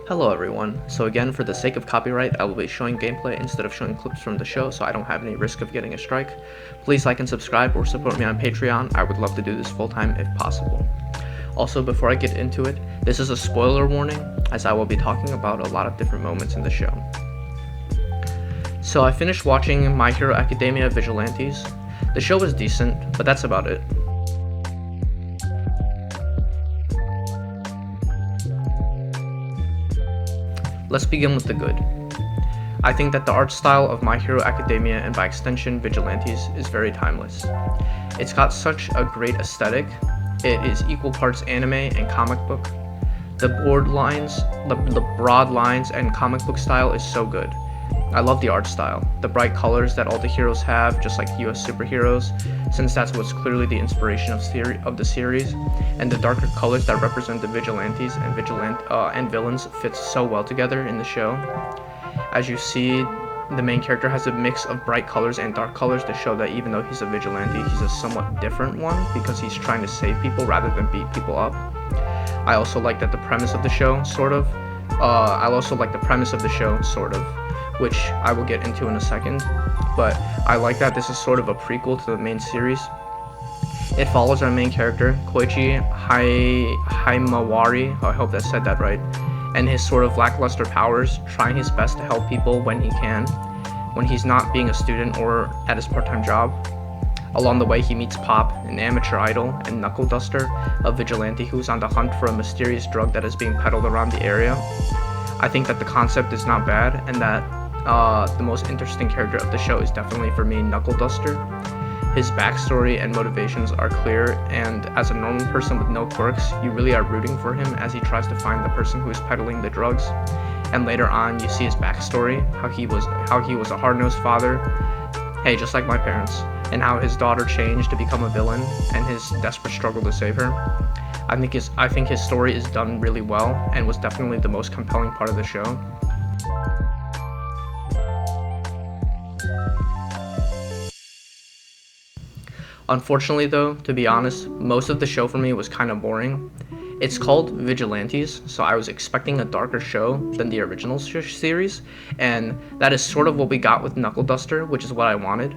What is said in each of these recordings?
Hello everyone, so again for the sake of copyright I will be showing gameplay instead of showing clips from the show so I don't have any risk of getting a strike. Please like and subscribe or support me on Patreon, I would love to do this full time if possible. Also, before I get into it, this is a spoiler warning as I will be talking about a lot of different moments in the show. So I finished watching My Hero Academia Vigilantes. The show was decent, but that's about it. Let's begin with the good. I think that the art style of My Hero Academia and by extension Vigilantes is very timeless. It's got such a great aesthetic. It is equal parts anime and comic book. The broad lines and comic book style is so good. I love the art style, the bright colors that all the heroes have, just like US superheroes, since that's what's clearly the inspiration of the series, and the darker colors that represent the vigilantes and villains fit so well together in the show. As you see, the main character has a mix of bright colors and dark colors to show that even though he's a vigilante, he's a somewhat different one because he's trying to save people rather than beat people up. I also like that the premise of the show, which I will get into in a second, but I like that this is sort of a prequel to the main series. It follows our main character, Koichi Himawari, I hope I said that right, and his sort of lackluster powers, trying his best to help people when he can, when he's not being a student or at his part-time job. Along the way, he meets Pop, an amateur idol, and Knuckle Duster, a vigilante who's on the hunt for a mysterious drug that is being peddled around the area. I think that the concept is not bad, and that the most interesting character of the show is definitely for me Knuckle Duster. His backstory and motivations are clear, and as a normal person with no quirks, you really are rooting for him as he tries to find the person who is peddling the drugs. And later on, you see his backstory, how he was a hard-nosed father, hey, just like my parents, and how his daughter changed to become a villain, and his desperate struggle to save her. I think his story is done really well, and was definitely the most compelling part of the show. Unfortunately though, to be honest, most of the show for me was kind of boring. It's called Vigilantes, so I was expecting a darker show than the original series, and that is sort of what we got with Knuckle Duster, which is what I wanted.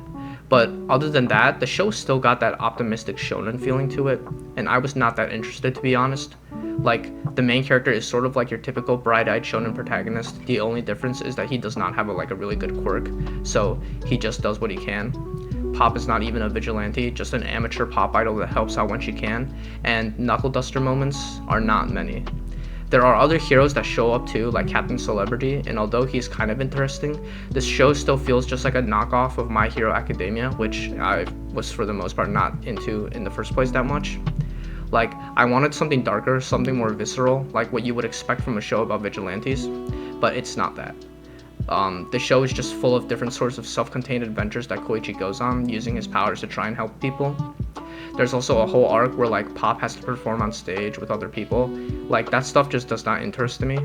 But other than that, the show still got that optimistic shonen feeling to it, and I was not that interested, to be honest. Like, the main character is sort of like your typical bright-eyed shonen protagonist. The only difference is that he does not have a really good quirk, so he just does what he can. Pop is not even a vigilante, just an amateur pop idol that helps out when she can, and Knuckle Duster moments are not many. There are other heroes that show up too, like Captain Celebrity, and although he's kind of interesting, this show still feels just like a knockoff of My Hero Academia, which I was for the most part not into in the first place that much. Like, I wanted something darker, something more visceral, like what you would expect from a show about vigilantes, but it's not that. The show is just full of different sorts of self-contained adventures that Koichi goes on, using his powers to try and help people. There's also a whole arc where like Pop has to perform on stage with other people. Like, that stuff just does not interest me.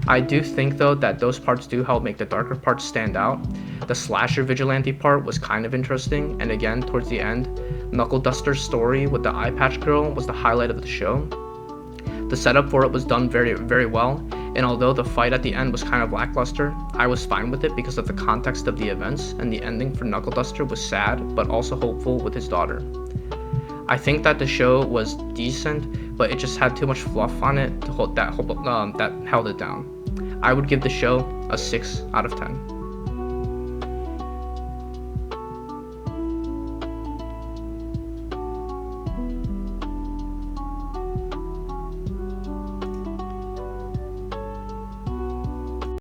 I do think though that those parts do help make the darker parts stand out. The slasher vigilante part was kind of interesting, and again, towards the end, Knuckle Duster's story with the eye patch girl was the highlight of the show. The setup for it was done very, very well, and although the fight at the end was kind of lackluster, I was fine with it because of the context of the events, and the ending for Knuckle Duster was sad, but also hopeful with his daughter. I think that the show was decent, but it just had too much fluff on it that held it down. I would give the show a 6 out of 10.